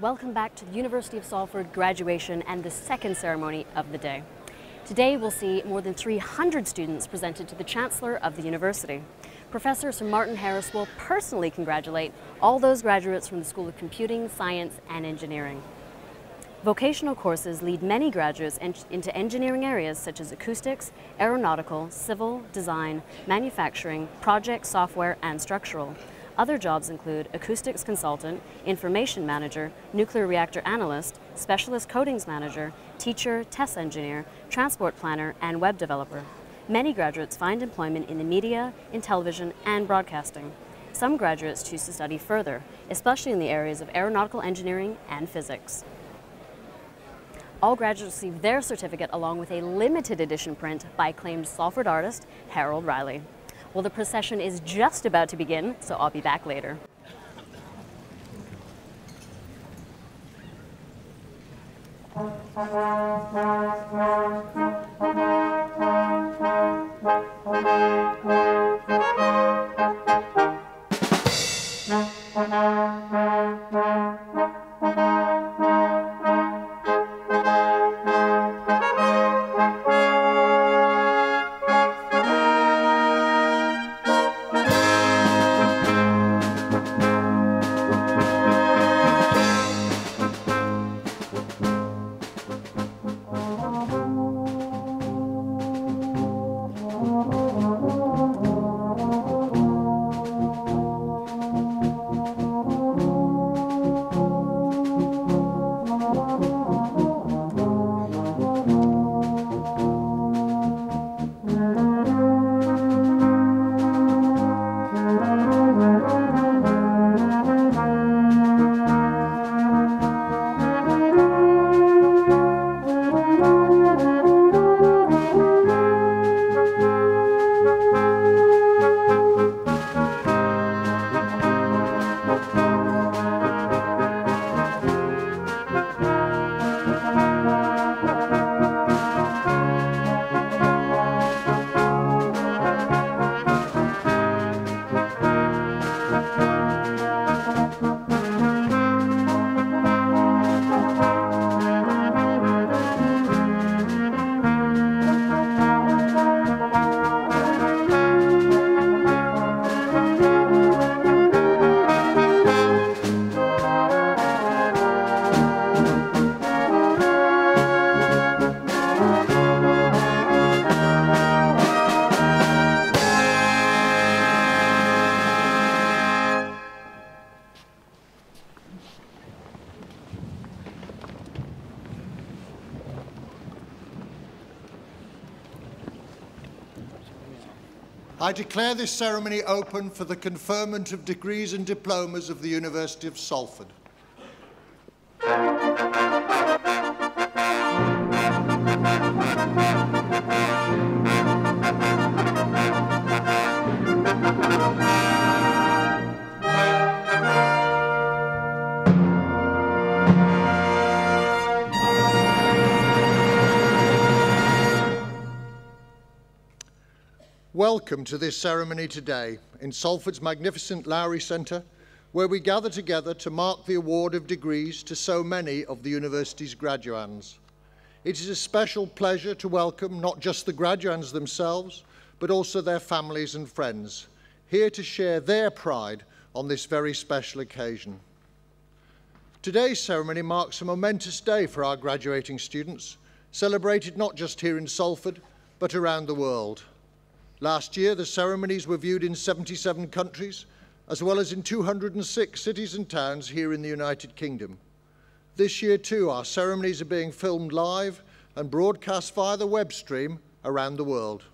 Welcome back to the University of Salford graduation and the second ceremony of the day. Today we'll see more than 300 students presented to the Chancellor of the University. Professor Sir Martin Harris will personally congratulate all those graduates from the School of Computing, Science and Engineering. Vocational courses lead many graduates into engineering areas such as acoustics, aeronautical, civil, design, manufacturing, project, software and structural. Other jobs include acoustics consultant, information manager, nuclear reactor analyst, specialist coatings manager, teacher, test engineer, transport planner, and web developer. Many graduates find employment in the media, in television, and broadcasting. Some graduates choose to study further, especially in the areas of aeronautical engineering and physics. All graduates receive their certificate along with a limited edition print by acclaimed Salford artist Harold Riley. Well, the procession is just about to begin, so I'll be back later. I declare this ceremony open for the conferment of degrees and diplomas of the University of Salford. Welcome to this ceremony today in Salford's magnificent Lowry Centre, where we gather together to mark the award of degrees to so many of the university's graduands. It is a special pleasure to welcome not just the graduands themselves, but also their families and friends, here to share their pride on this very special occasion. Today's ceremony marks a momentous day for our graduating students, celebrated not just here in Salford, but around the world. Last year, the ceremonies were viewed in 77 countries, as well as in 206 cities and towns here in the United Kingdom. This year, too, our ceremonies are being filmed live and broadcast via the web stream around the world.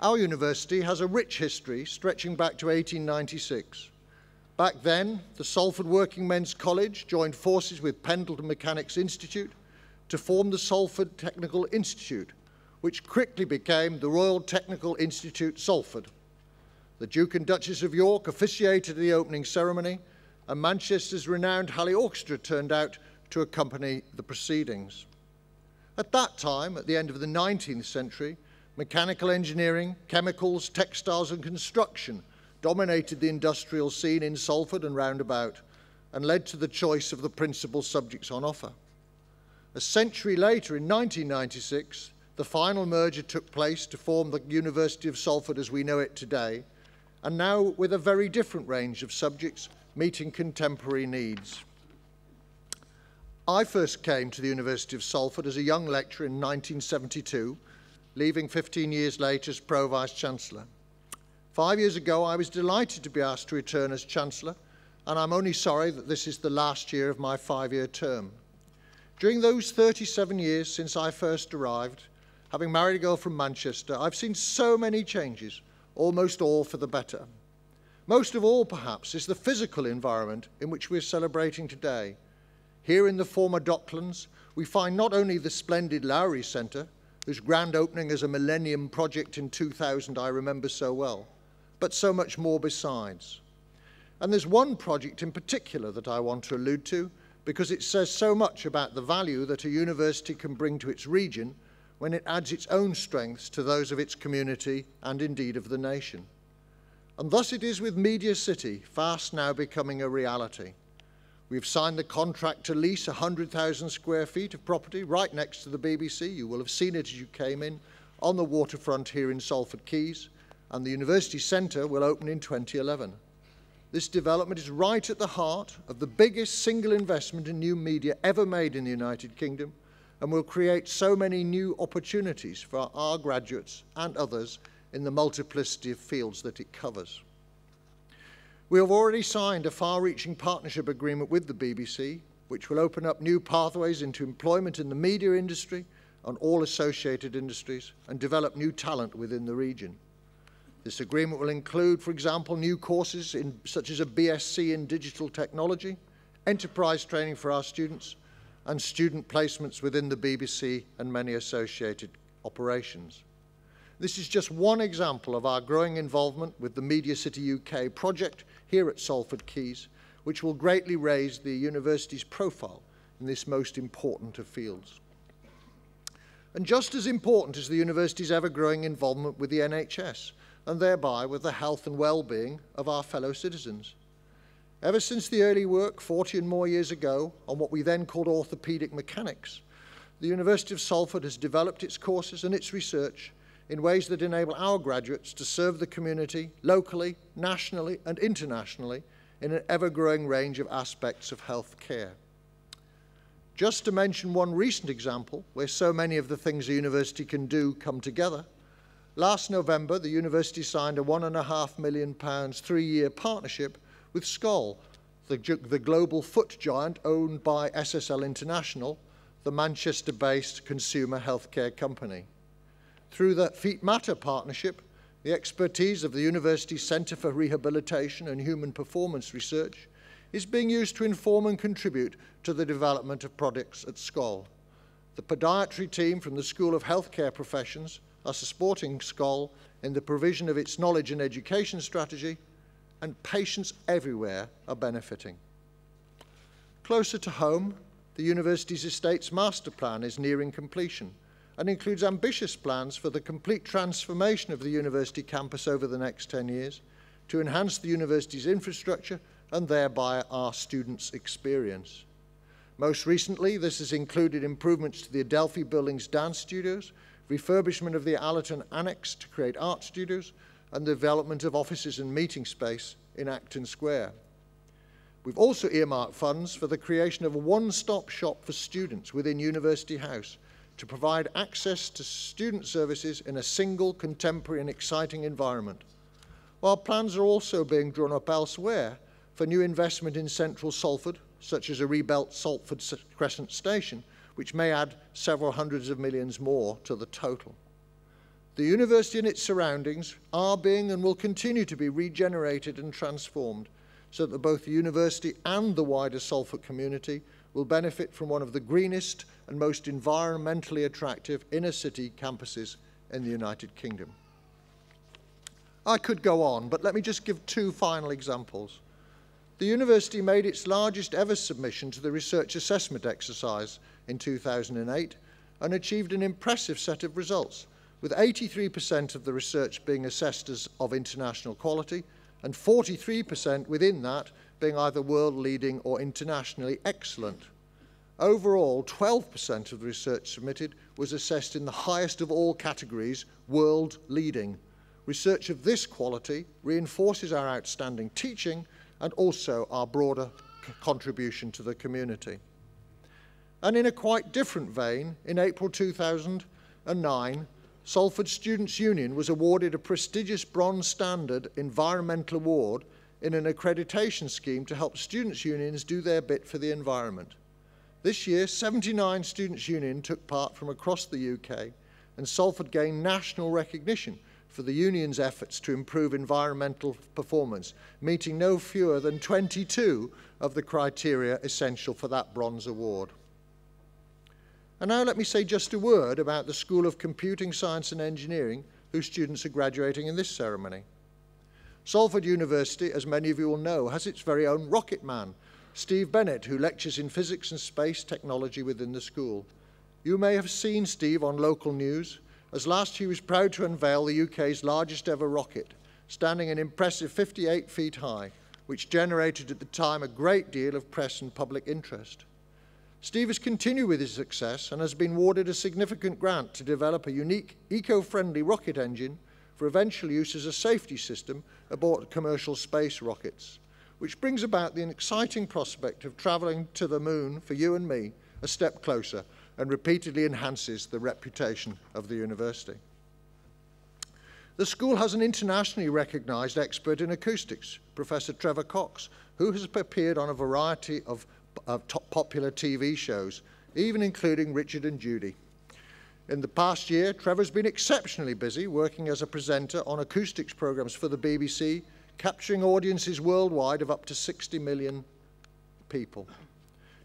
Our university has a rich history stretching back to 1896. Back then, the Salford Working Men's College joined forces with Pendleton Mechanics Institute to form the Salford Technical Institute, which quickly became the Royal Technical Institute Salford. The Duke and Duchess of York officiated the opening ceremony, and Manchester's renowned Halley Orchestra turned out to accompany the proceedings. At that time, at the end of the 19th century, mechanical engineering, chemicals, textiles and construction dominated the industrial scene in Salford and roundabout, and led to the choice of the principal subjects on offer. A century later, in 1996, the final merger took place to form the University of Salford as we know it today, and now with a very different range of subjects meeting contemporary needs. I first came to the University of Salford as a young lecturer in 1972, leaving 15 years later as Pro Vice-Chancellor. 5 years ago, I was delighted to be asked to return as Chancellor, and I'm only sorry that this is the last year of my 5-year term. During those 37 years since I first arrived, having married a girl from Manchester, I've seen so many changes, almost all for the better. Most of all, perhaps, is the physical environment in which we're celebrating today. Here in the former Docklands, we find not only the splendid Lowry Centre, whose grand opening as a Millennium project in 2000 I remember so well, but so much more besides. And there's one project in particular that I want to allude to, because it says so much about the value that a university can bring to its region when it adds its own strengths to those of its community and indeed of the nation. And thus it is with Media City, fast now becoming a reality. We've signed the contract to lease 100,000 square feet of property right next to the BBC. You will have seen it as you came in, on the waterfront here in Salford Quays, and the University Centre will open in 2011. This development is right at the heart of the biggest single investment in new media ever made in the United Kingdom, and will create so many new opportunities for our graduates and others in the multiplicity of fields that it covers. We have already signed a far-reaching partnership agreement with the BBC, which will open up new pathways into employment in the media industry and all associated industries, and develop new talent within the region. This agreement will include, for example, new courses such as a BSc in digital technology, enterprise training for our students, and student placements within the BBC and many associated operations. This is just one example of our growing involvement with the Media City UK project here at Salford Quays, which will greatly raise the university's profile in this most important of fields. And just as important is the university's ever-growing involvement with the NHS, and thereby with the health and well-being of our fellow citizens. Ever since the early work 40 and more years ago on what we then called orthopaedic mechanics, the University of Salford has developed its courses and its research in ways that enable our graduates to serve the community locally, nationally and internationally in an ever-growing range of aspects of health care. Just to mention one recent example where so many of the things a university can do come together, last November the university signed a £1.5 million 3-year partnership with Skoll, the global foot giant owned by SSL International, the Manchester-based consumer healthcare company. Through the Feet Matter partnership, the expertise of the University's Centre for Rehabilitation and Human Performance Research is being used to inform and contribute to the development of products at Skoll. The podiatry team from the School of Healthcare Professions are supporting Skoll in the provision of its knowledge and education strategy, and patients everywhere are benefiting. Closer to home, the university's estates master plan is nearing completion and includes ambitious plans for the complete transformation of the university campus over the next 10 years to enhance the university's infrastructure and thereby our students' experience. Most recently, this has included improvements to the Adelphi Building's dance studios, refurbishment of the Allerton Annex to create art studios, and the development of offices and meeting space in Acton Square. We've also earmarked funds for the creation of a one-stop shop for students within University House to provide access to student services in a single, contemporary and exciting environment. While plans are also being drawn up elsewhere for new investment in central Salford, such as a rebuilt Salford Crescent Station, which may add several hundreds of millions more to the total. The university and its surroundings are being and will continue to be regenerated and transformed so that both the university and the wider Salford community will benefit from one of the greenest and most environmentally attractive inner city campuses in the United Kingdom. I could go on, but let me just give two final examples. The university made its largest ever submission to the research assessment exercise in 2008 and achieved an impressive set of results, with 83% of the research being assessed as of international quality and 43% within that being either world-leading or internationally excellent. Overall, 12% of the research submitted was assessed in the highest of all categories, world-leading. Research of this quality reinforces our outstanding teaching and also our broader contribution to the community. And in a quite different vein, in April 2009, Salford Students' Union was awarded a prestigious Bronze Standard Environmental Award in an accreditation scheme to help students' unions do their bit for the environment. This year, 79 students' unions took part from across the UK, and Salford gained national recognition for the union's efforts to improve environmental performance, meeting no fewer than 22 of the criteria essential for that bronze award. And now let me say just a word about the School of Computing Science and Engineering, whose students are graduating in this ceremony. Salford University, as many of you will know, has its very own rocket man, Steve Bennett, who lectures in physics and space technology within the school. You may have seen Steve on local news, as last he was proud to unveil the UK's largest ever rocket, standing an impressive 58 feet high, which generated at the time a great deal of press and public interest. Steve has continued with his success and has been awarded a significant grant to develop a unique, eco-friendly rocket engine for eventual use as a safety system aboard commercial space rockets, which brings about the exciting prospect of travelling to the moon for you and me a step closer and repeatedly enhances the reputation of the university. The school has an internationally recognised expert in acoustics, Professor Trevor Cox, who has appeared on a variety of top popular TV shows, even including Richard and Judy. In the past year, Trevor's been exceptionally busy working as a presenter on acoustics programmes for the BBC, capturing audiences worldwide of up to 60 million people.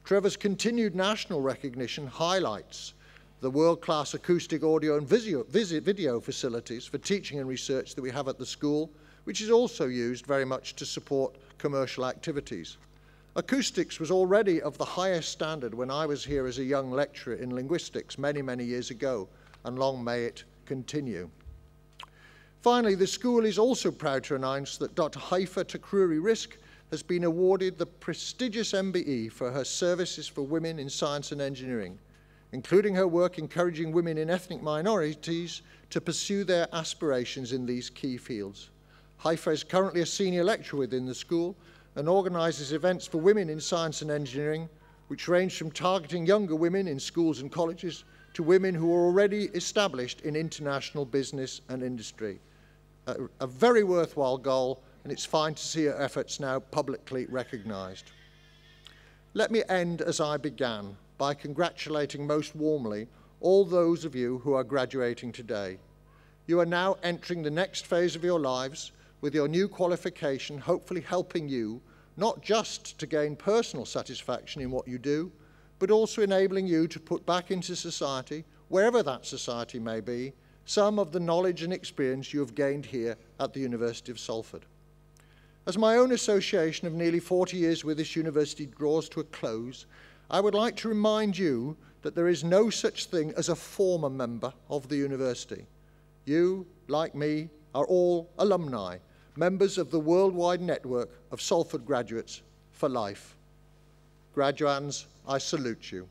Trevor's continued national recognition highlights the world-class acoustic audio and video facilities for teaching and research that we have at the school, which is also used very much to support commercial activities. Acoustics was already of the highest standard when I was here as a young lecturer in linguistics many, many years ago, and long may it continue. Finally, the school is also proud to announce that Dr. Haifa Takruri-Risk has been awarded the prestigious MBE for her services for women in science and engineering, including her work encouraging women in ethnic minorities to pursue their aspirations in these key fields. Haifa is currently a senior lecturer within the school and organises events for women in science and engineering, which range from targeting younger women in schools and colleges to women who are already established in international business and industry. A very worthwhile goal, and it's fine to see her efforts now publicly recognised. Let me end as I began, by congratulating most warmly all those of you who are graduating today. You are now entering the next phase of your lives, with your new qualification hopefully helping you not just to gain personal satisfaction in what you do, but also enabling you to put back into society, wherever that society may be, some of the knowledge and experience you have gained here at the University of Salford. As my own association of nearly 40 years with this university draws to a close, I would like to remind you that there is no such thing as a former member of the university. You, like me, are all alumni, members of the worldwide network of Salford graduates for life. Graduands, I salute you.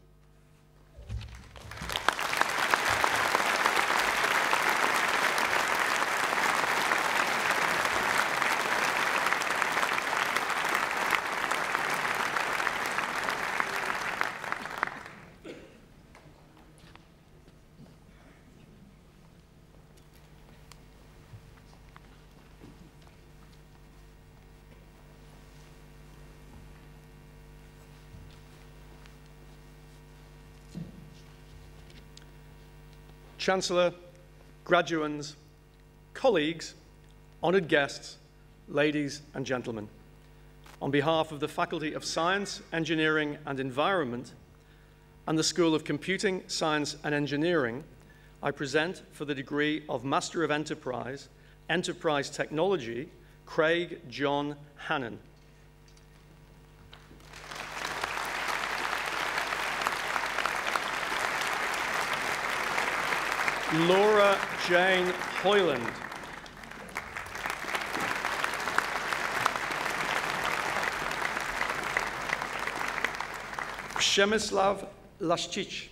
Chancellor, graduands, colleagues, honoured guests, ladies and gentlemen. On behalf of the Faculty of Science, Engineering and Environment and the School of Computing, Science and Engineering, I present for the degree of Master of Enterprise, Enterprise Technology, Craig John Hannon. Laura Jane Hoyland. Przemysław Laszczyk.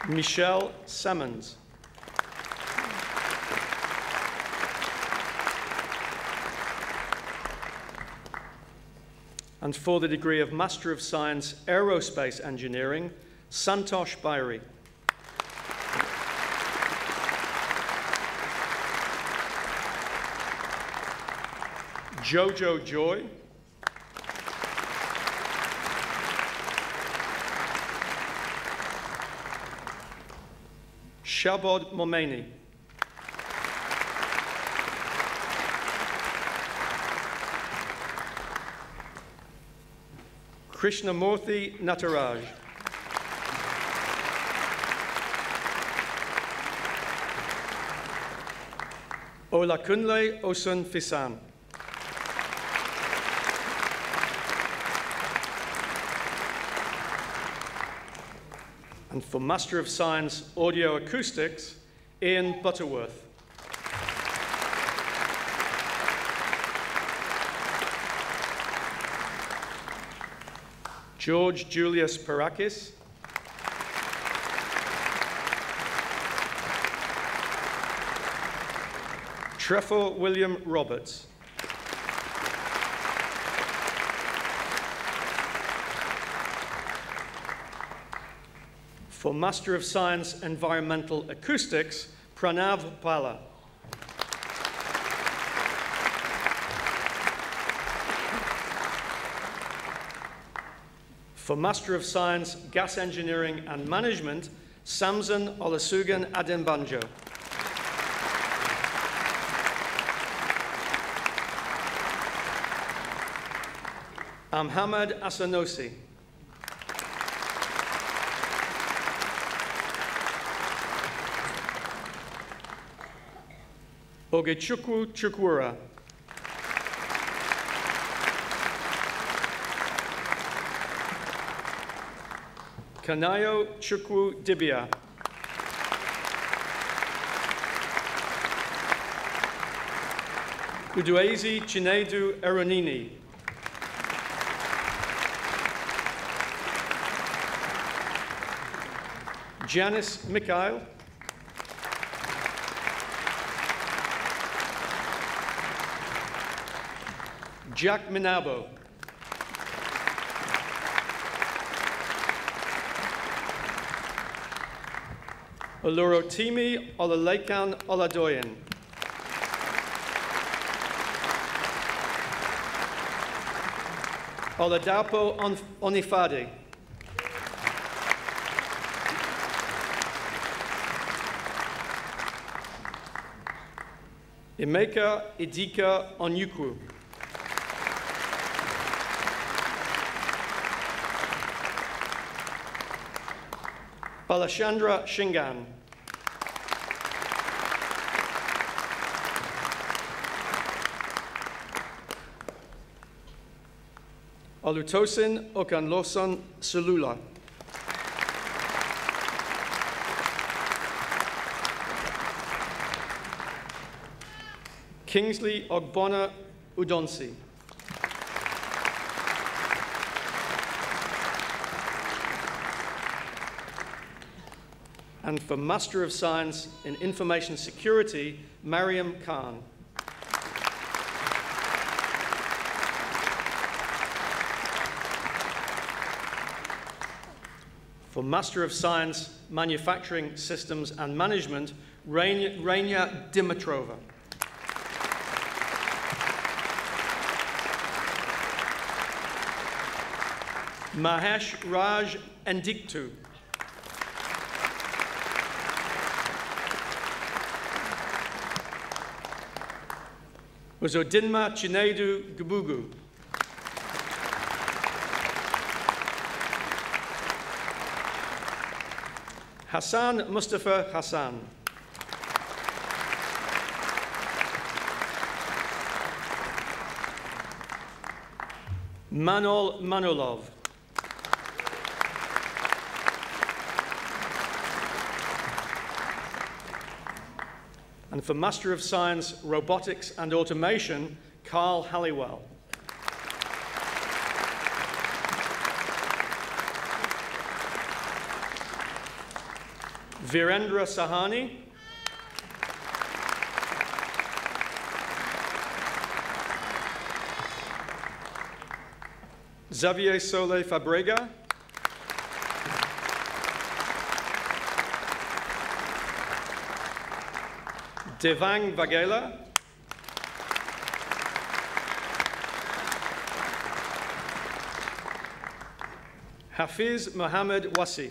Michelle Simmons. And for the degree of Master of Science, Aerospace Engineering, Santosh Bairi. Jojo Joy. Shabod Momeni. Krishnamurthy Nataraj. Olakunle Osun Fisan. And for Master of Science, Audio Acoustics, Ian Butterworth. George Julius Parakis. Trevor William Roberts. For Master of Science, Environmental Acoustics, Pranav Pala. For Master of Science, Gas Engineering and Management, Samson Olusegun Adembanjo. Amhamad Asanosi. Ogechukwu Chukwura. Kanayo Chukwu Dibia. Uduezi Chinedu Eronini. Janice Mikhail. Jack Minabo. Olurotimi Olalekan Oladoyan. Oladapo Onifade. Emeka Idika Onyukwu. Balashandra Shingan. Olutosin Okanloson Selula. Kingsley Ogbonna Udonsi. And for Master of Science in Information Security, Mariam Khan. For Master of Science, Manufacturing Systems and Management, Rania Dimitrova. Mahesh Raj Endiktu. Uzodinma Chinedu Gubugu. Hassan Mustafa Hassan. Manol Manolov. And for Master of Science, Robotics and Automation, Carl Halliwell. Virendra Sahani. Xavier Sole Fabrega. Devang Vagela. Hafiz Mohammed Wasif.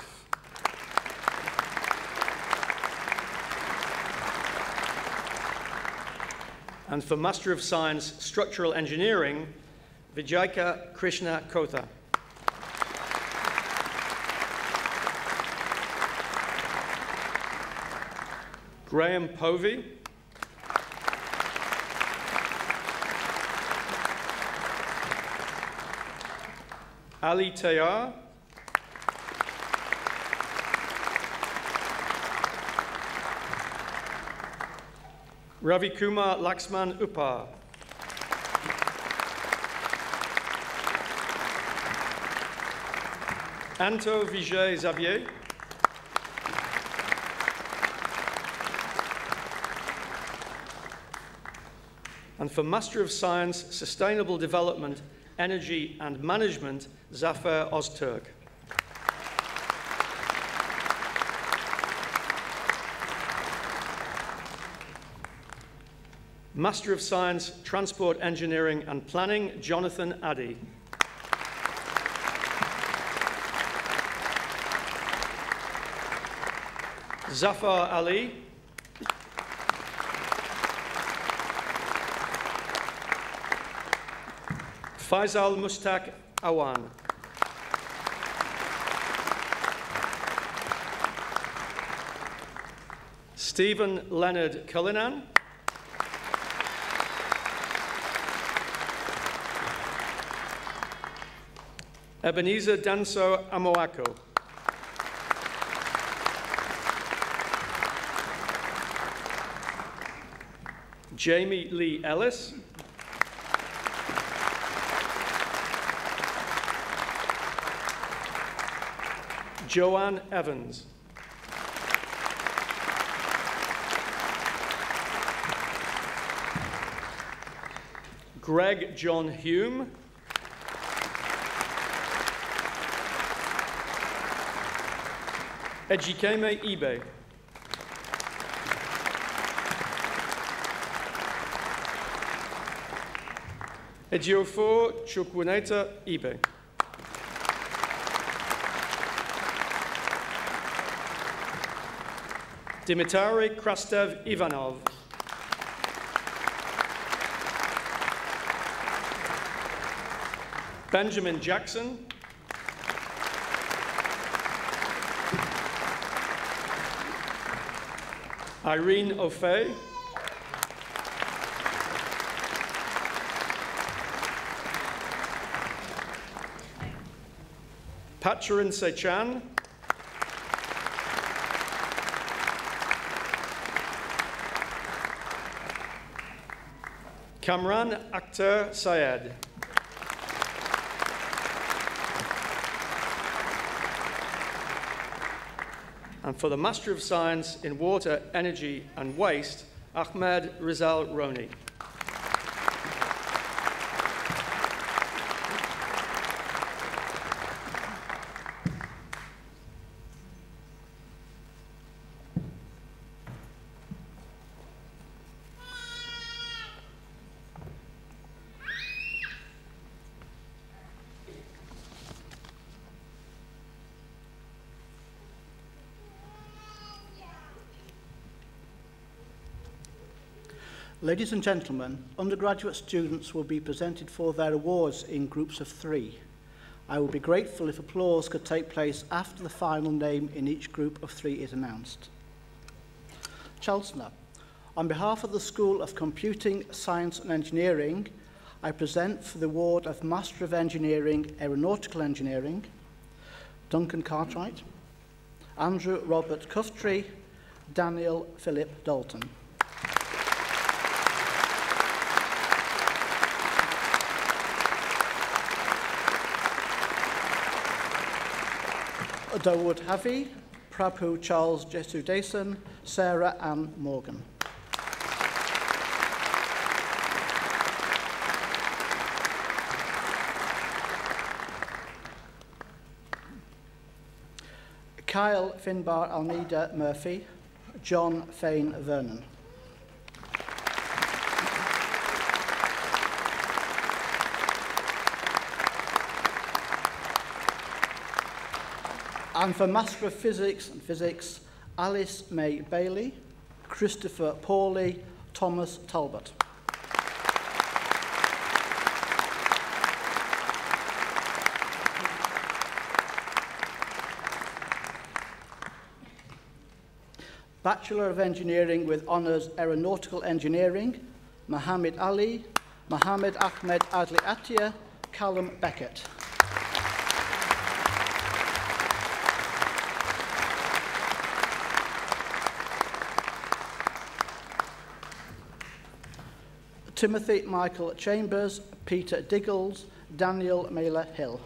And for Master of Science, Structural Engineering, Vijayka Krishna Kotha. Graham Povey. Ali Tayar. Ravi Kumar Laxman Upar. Anto Vijay Xavier. And for Master of Science, Sustainable Development, Energy and Management, Zafer Ozturk. Master of Science, Transport Engineering and Planning, Jonathan Addy. Zafar Ali. Faisal Mustak Awan. Stephen Leonard Cullinan. Ebenezer Danso Amoako. Jamie Lee Ellis. Joanne Evans. Greg John Hume. Ejikeme Ibe. Ejiofor Chukwuneta Ibe. Dimitari Krastev Ivanov. Benjamin Jackson. Irene O'Fay. Patcharin Sechan. Kamran Akhtar Syed. And for the Master of Science in Water, Energy and Waste, Ahmed Rizal Roni. Ladies and gentlemen, undergraduate students will be presented for their awards in groups of 3. I would be grateful if applause could take place after the final name in each group of 3 is announced. Chancellor, on behalf of the School of Computing, Science and Engineering, I present for the award of Master of Engineering, Aeronautical Engineering, Duncan Cartwright, Andrew Robert Cuftree, Daniel Philip Dalton. Dawood Havi, Prabhu Charles Jesudason, Sarah Ann Morgan. Kyle Finbar Almeida Murphy, John Fane Vernon. And for Master of Physics and Physics, Alice May Bailey, Christopher Pawley, Thomas Talbot. Bachelor of Engineering with Honours Aeronautical Engineering, Mohammed Ali, Mohammed Ahmed Adli Attia, Callum Beckett. Timothy Michael Chambers, Peter Diggles, Daniel Mailer Hill.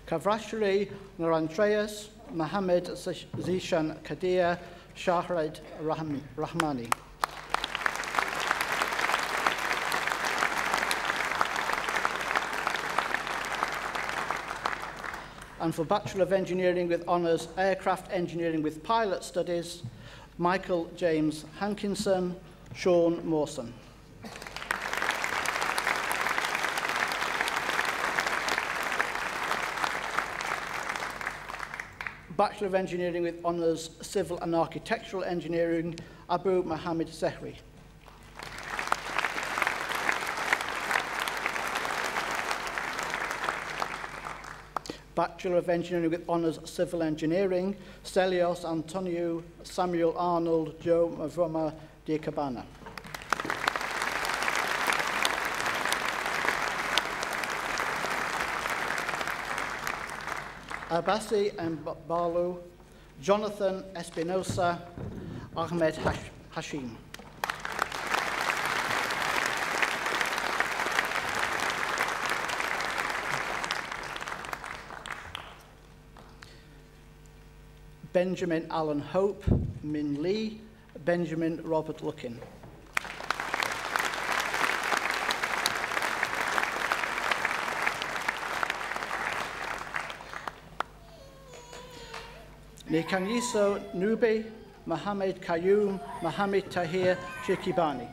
Kavrashri Narantreas, Mohammed Zishan Kadir, Shahrid Rahmani. And for Bachelor of Engineering with Honours Aircraft Engineering with Pilot Studies, Michael James Hankinson, Sean Mawson. Bachelor of Engineering with Honours Civil and Architectural Engineering, Abu Mohammed Zehri. Bachelor of Engineering with Honours Civil Engineering, Stelios Antonio Samuel Arnold Joe Mavroma Diacabana. Abasi Mbalu, Jonathan Espinosa, Ahmed Hashim. Benjamin Allen Hope, Min Lee, Benjamin Robert Luckin. Nikanyiso Nubi, Mohammed Qayyum, Mohammed Tahir Shikibani.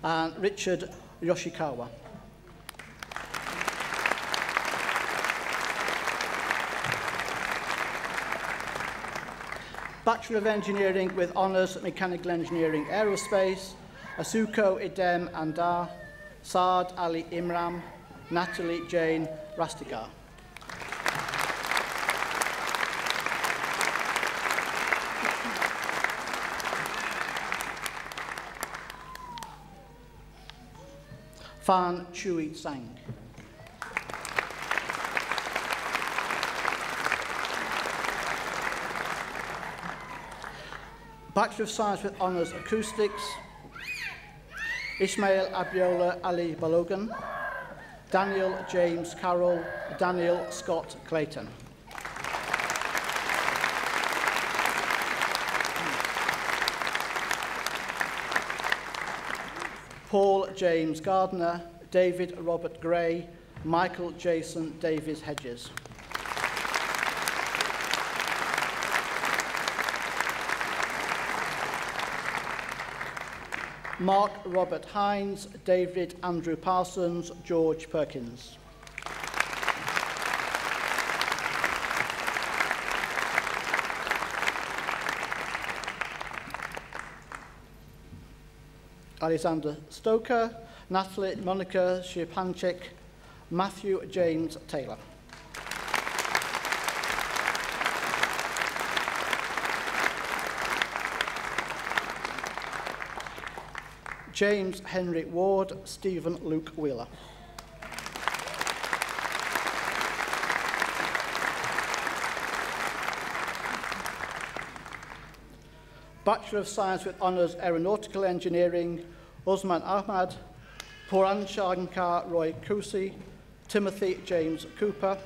And Richard Yoshikawa. Bachelor of Engineering with Honours Mechanical Engineering Aerospace, Asuko Idem Andar, Saad Ali Imram, Natalie Jane Rastigar. Fan Chui Sang. Bachelor of Science with Honours Acoustics, Ismail Abiola Ali Balogan, Daniel James Carroll, Daniel Scott Clayton. Paul James Gardner, David Robert Gray, Michael Jason Davies Hedges. Mark Robert Hines, David Andrew Parsons, George Perkins. Alexander Stoker, Natalie Monica Shepanchik, Matthew James Taylor. James Henry Ward, Stephen Luke Wheeler. Bachelor of Science with Honours Aeronautical Engineering, Osman Ahmad, Puran Shankar Roy Kusi, Timothy James Cooper.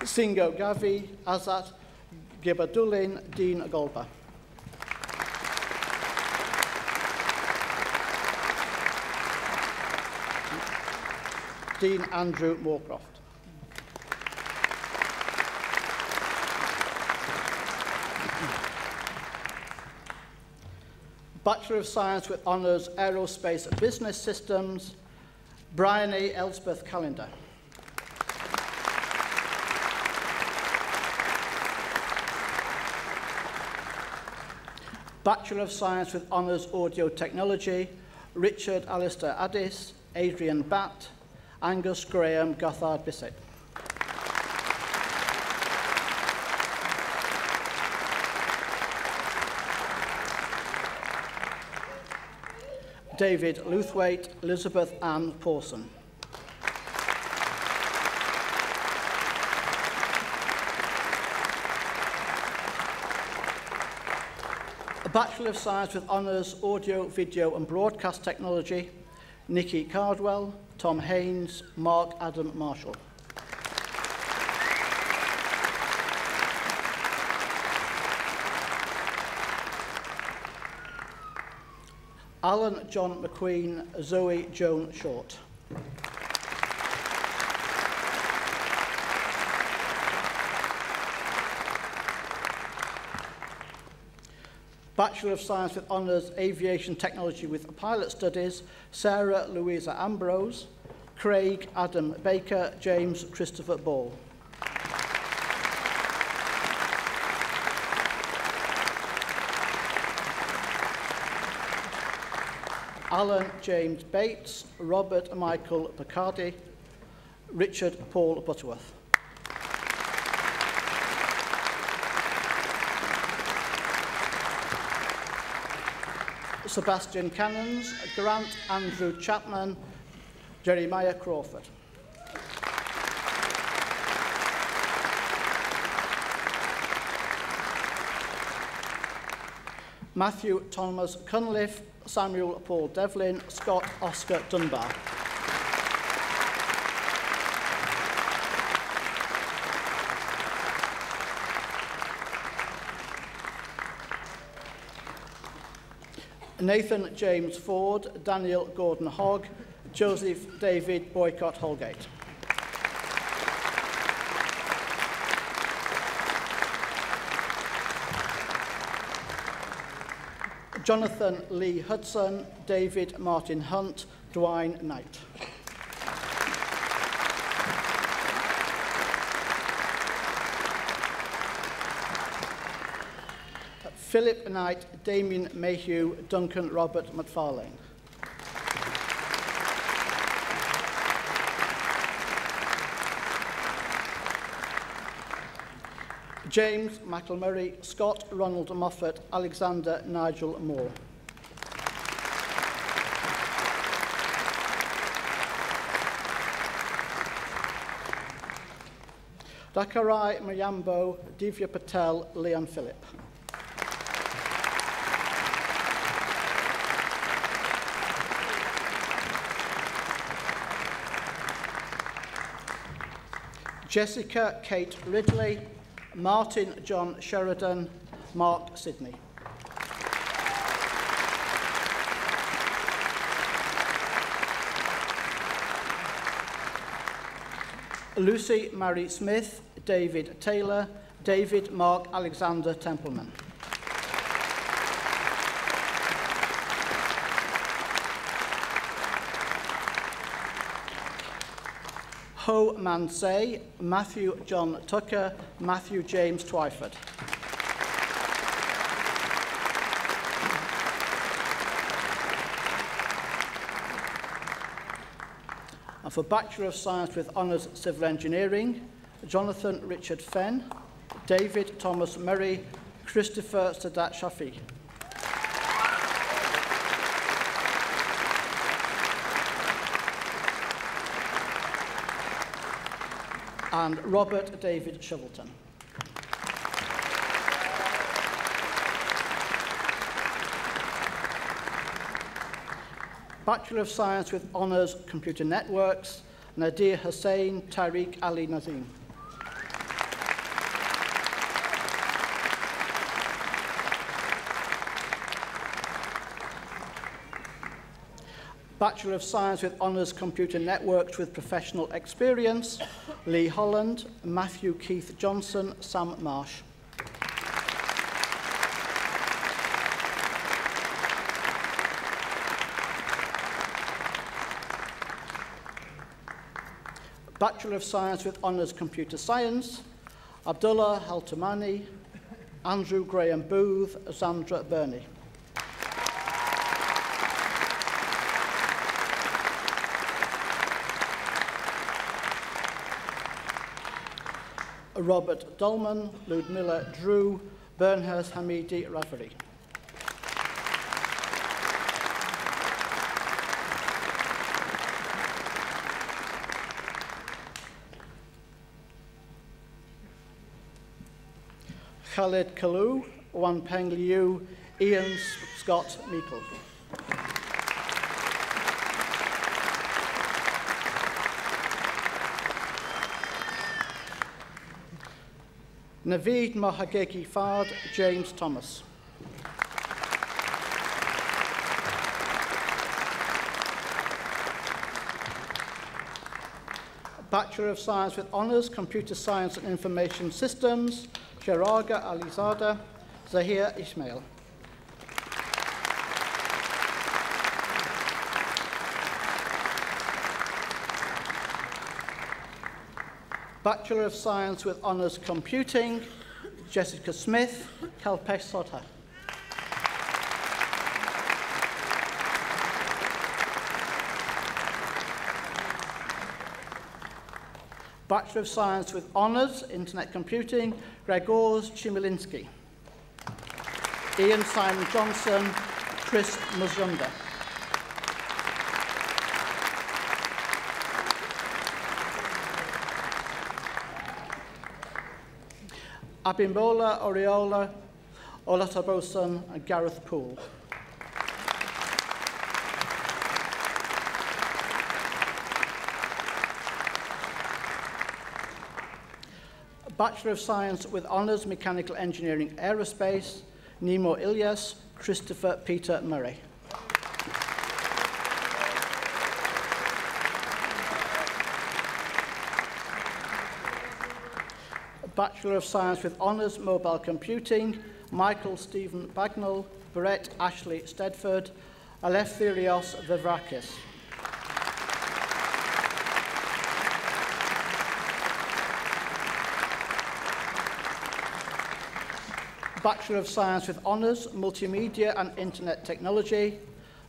Singo Gavi, Azat Gibadulin, Dean Golba. Dean Andrew Moorcroft. Bachelor of Science with Honours Aerospace Business Systems, Bryony Elspeth Callender. Bachelor of Science with Honours Audio Technology, Richard Alistair Addis, Adrian Batt, Angus Graham Gothard Bissett. David Luthwaite, Elizabeth Ann Pawson. A Bachelor of Science with Honours Audio, Video and Broadcast Technology, Nikki Cardwell, Tom Haynes, Mark Adam Marshall. Alan John McQueen, Zoe Joan Short. Bachelor of Science with Honours Aviation Technology with Pilot Studies, Sarah Louisa Ambrose, Craig Adam Baker, James Christopher Ball. Alan James Bates, Robert Michael Bacardi, Richard Paul Butterworth. Sebastian Cannons, Grant Andrew Chapman, Jeremiah Crawford. Matthew Thomas Cunliffe, Samuel Paul Devlin, Scott Oscar Dunbar. Nathan James Ford, Daniel Gordon Hogg, Joseph David Boycott Holgate. Jonathan Lee Hudson, David Martin Hunt, Dwayne Knight. Philip Knight, Damien Mayhew, Duncan Robert McFarlane. James McElmurray, Scott Ronald Moffat, Alexander Nigel Moore. Dakarai Mayambo, Divya Patel, Leon Phillip. Jessica Kate Ridley, Martin John Sheridan, Mark Sidney. Lucy Mary Smith, David Taylor, David Mark Alexander Templeman. Ho Man Say, Matthew John Tucker, Matthew James Twyford. And for Bachelor of Science with Honours Civil Engineering, Jonathan Richard Fenn, David Thomas Murray, Christopher Sadat Shafi. And Robert David Shovelton. Bachelor of Science with Honours Computer Networks, Nadir Hussain, Tariq Ali Nazim. Bachelor of Science with Honours Computer Networks with Professional Experience, Lee Holland, Matthew Keith Johnson, Sam Marsh. Bachelor of Science with Honours Computer Science, Abdullah Haltamani, Andrew Graham Booth, Sandra Burney. Robert Dolman, Ludmilla Drew, Bernhurst Hamidi Rafferty. Khalid Kalu, Wan Peng Liu, Ian Scott Meikle. Naveed Mahagegi Fard, James Thomas. Bachelor of Science with Honours Computer Science and Information Systems, Sharaga Alizada, Zahir Ismail. Bachelor of Science with Honours Computing, Jessica Smith, Kalpesh Sodha. Bachelor of Science with Honours Internet Computing, Gregors Chmielinsky. Ian Simon Johnson, Chris Muzunda. Abimbola Oriola, Olatabosan, and Gareth Poole. Bachelor of Science with Honours Mechanical Engineering Aerospace, Nemo Ilyas, Christopher Peter Murray. Bachelor of Science with Honours Mobile Computing, Michael Stephen Bagnall, Brett Ashley Stedford, Eleftherios Vivrakis. Bachelor of Science with Honours Multimedia and Internet Technology,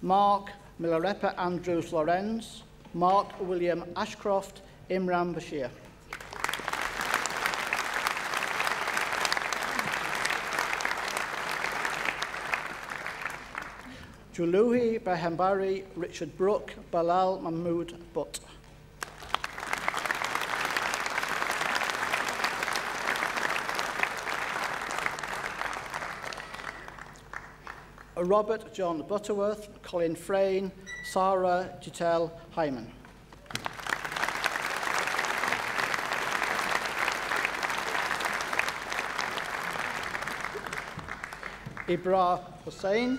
Mark Milarepa Andrews Lorenz, Mark William Ashcroft, Imran Bashir. Juluhi Bahambari, Richard Brook, Balal Mahmood Butt. Robert John Butterworth, Colin Frayne, Sarah Gitel Hyman. Ibra Hussain,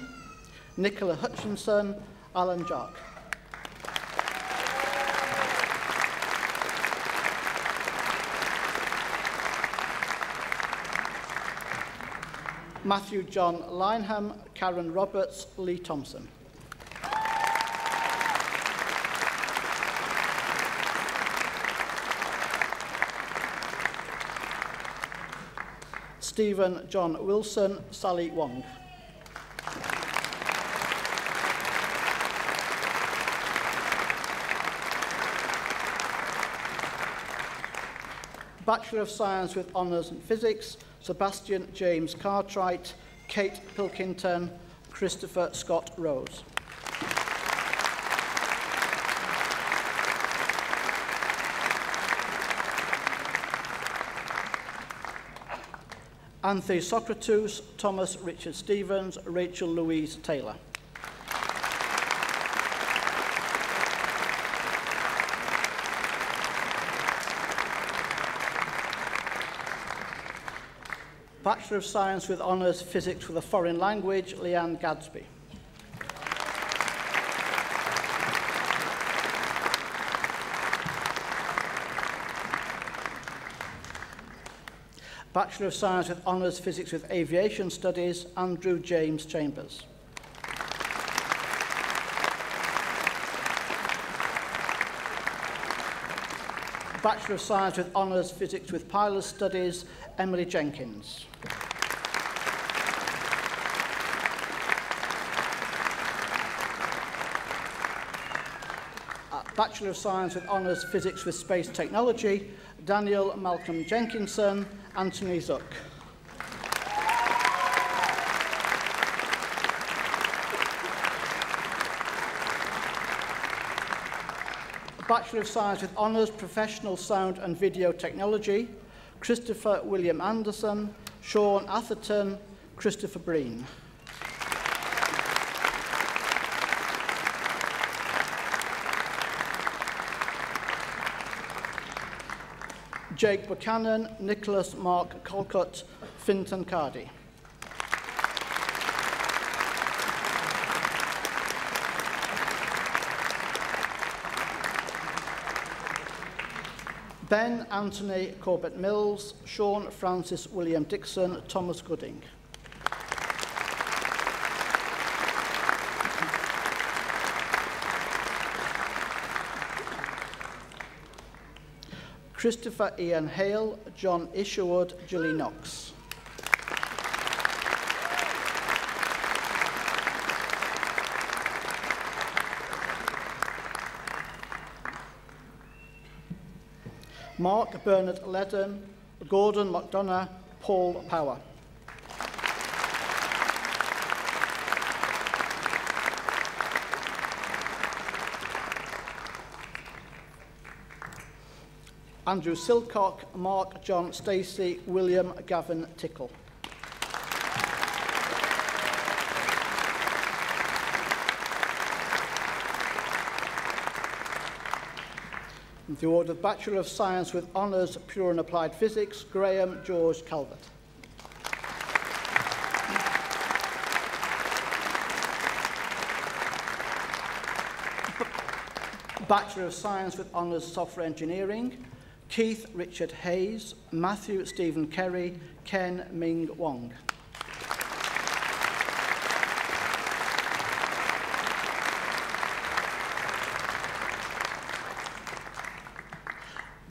Nicola Hutchinson, Alan Jock. Matthew John Lineham, Karen Roberts, Lee Thompson. Stephen John Wilson, Sally Wong. Bachelor of Science with Honours in Physics, Sebastian James Cartwright, Kate Pilkington, Christopher Scott Rose. Anthony Socrates, Thomas Richard Stevens, Rachel Louise Taylor. Bachelor of Science with Honours Physics with a Foreign Language, Leanne Gadsby. Bachelor of Science with Honours Physics with Aviation Studies, Andrew James Chambers. Bachelor of Science with Honours Physics with Pilot Studies, Emily Jenkins. Bachelor of Science with Honours Physics with Space Technology, Daniel Malcolm Jenkinson, Anthony Zook. Bachelor of Science with Honours Professional Sound and Video Technology, Christopher William Anderson, Sean Atherton, Christopher Breen. Jake Buchanan, Nicholas Mark Colcott, Finton Cardy. Ben Anthony Corbett Mills, Sean Francis William Dixon, Thomas Gooding. Christopher Ian Hale, John Isherwood, Julie Knox. Mark Bernard Ledden, Gordon McDonough, Paul Power. Andrew Silcock, Mark John Stacey, William Gavin Tickle. The award of Bachelor of Science with Honours Pure and Applied Physics, Graham George Calvert. Bachelor of Science with Honours Software Engineering, Keith Richard Hayes, Matthew Stephen Kerry, Ken Ming Wong.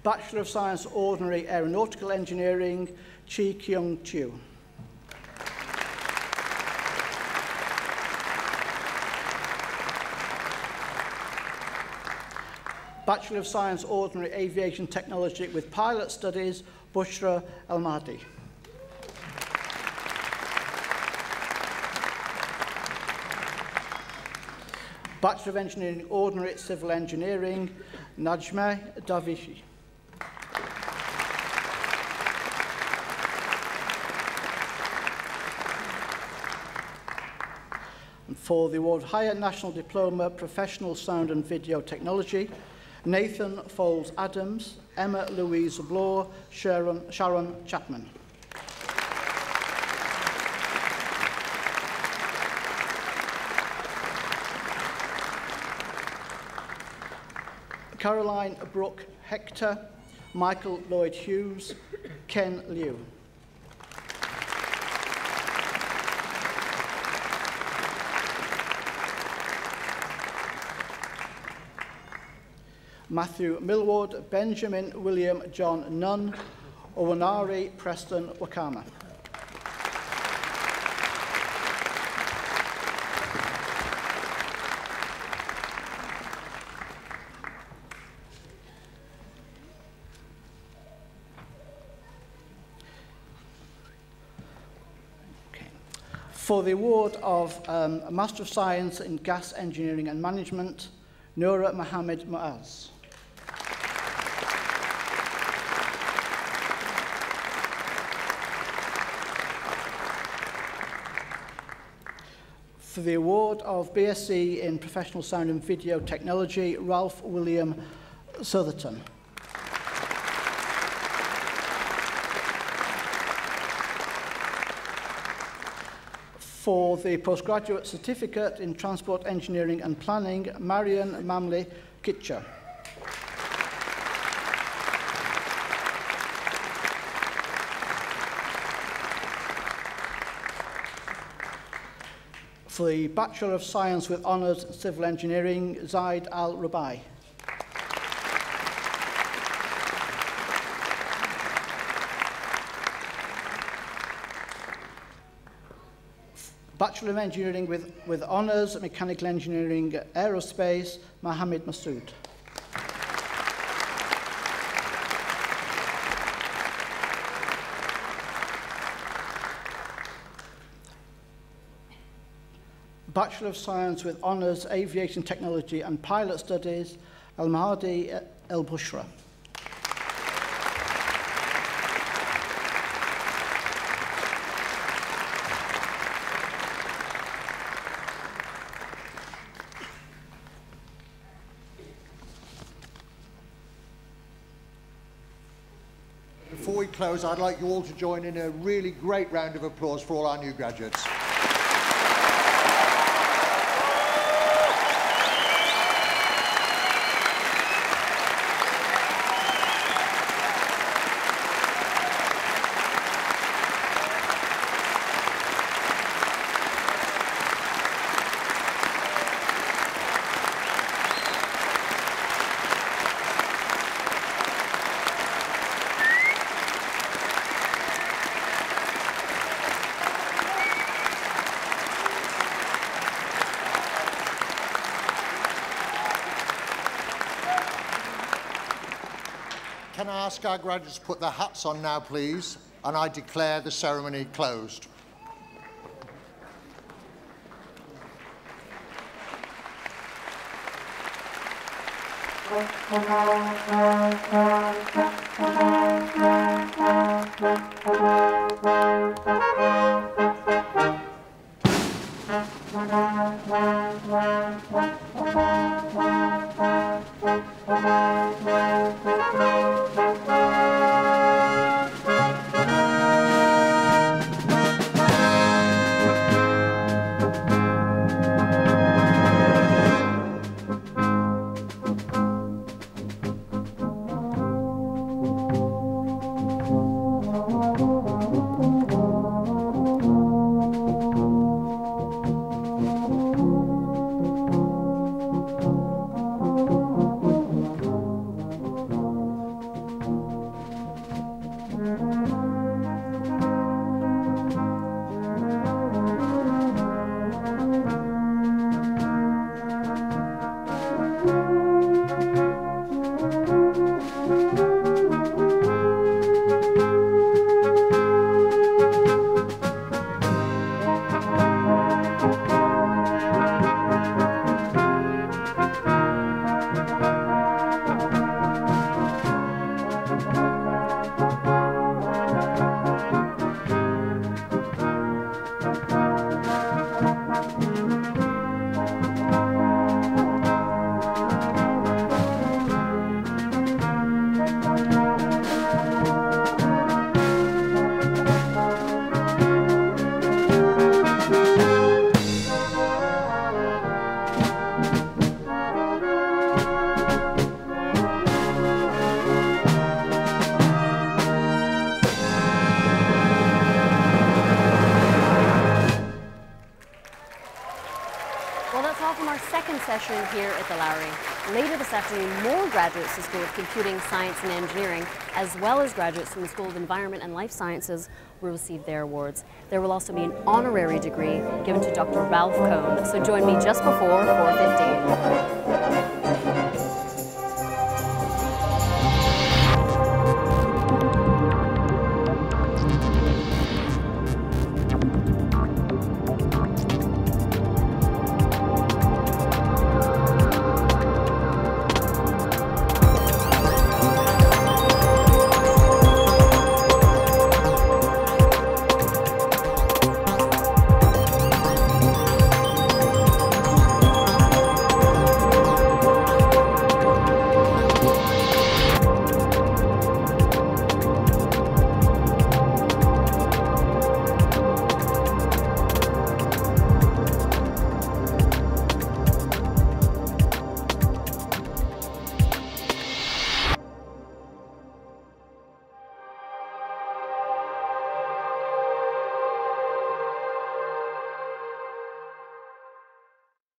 Bachelor of Science Ordinary Aeronautical Engineering, Chi Kyung Chiu. Bachelor of Science Ordinary Aviation Technology with Pilot Studies, Bushra El-Mahdi. Bachelor of Engineering Ordinary Civil Engineering, Najmeh Davishi. And for the award Higher National Diploma, Professional Sound and Video Technology, Nathan Foles Adams, Emma Louise Bloor, Sharon Chapman. Caroline Brooke Hector, Michael Lloyd Hughes, Ken Liu. Matthew Millward, Benjamin William John Nunn, Owanari Preston Wakama. For the award of a Master of Science in Gas Engineering and Management, Noura Mohammed Muaz. For the award of BSc in Professional Sound and Video Technology, Ralph William Sotherton. For the postgraduate certificate in Transport Engineering and Planning, Marion Mamley Kitcher. For the Bachelor of Science with Honours in Civil Engineering, Zaid Al-Rubai. Bachelor of Engineering with Honours, Mechanical Engineering, Aerospace, Mohammed Masood. Bachelor of Science with Honours, Aviation Technology and Pilot Studies, Al-Mahdi El-Bushra. Before we close, I'd like you all to join in a really great round of applause for all our new graduates. Can I ask our graduates to put their hats on now, please? And I declare the ceremony closed. session here at the Lowry. Later this afternoon, more graduates from the School of Computing, Science and Engineering, as well as graduates from the School of Environment and Life Sciences, will receive their awards. There will also be an honorary degree given to Dr. Ralph Cohn. So join me just before 4:15.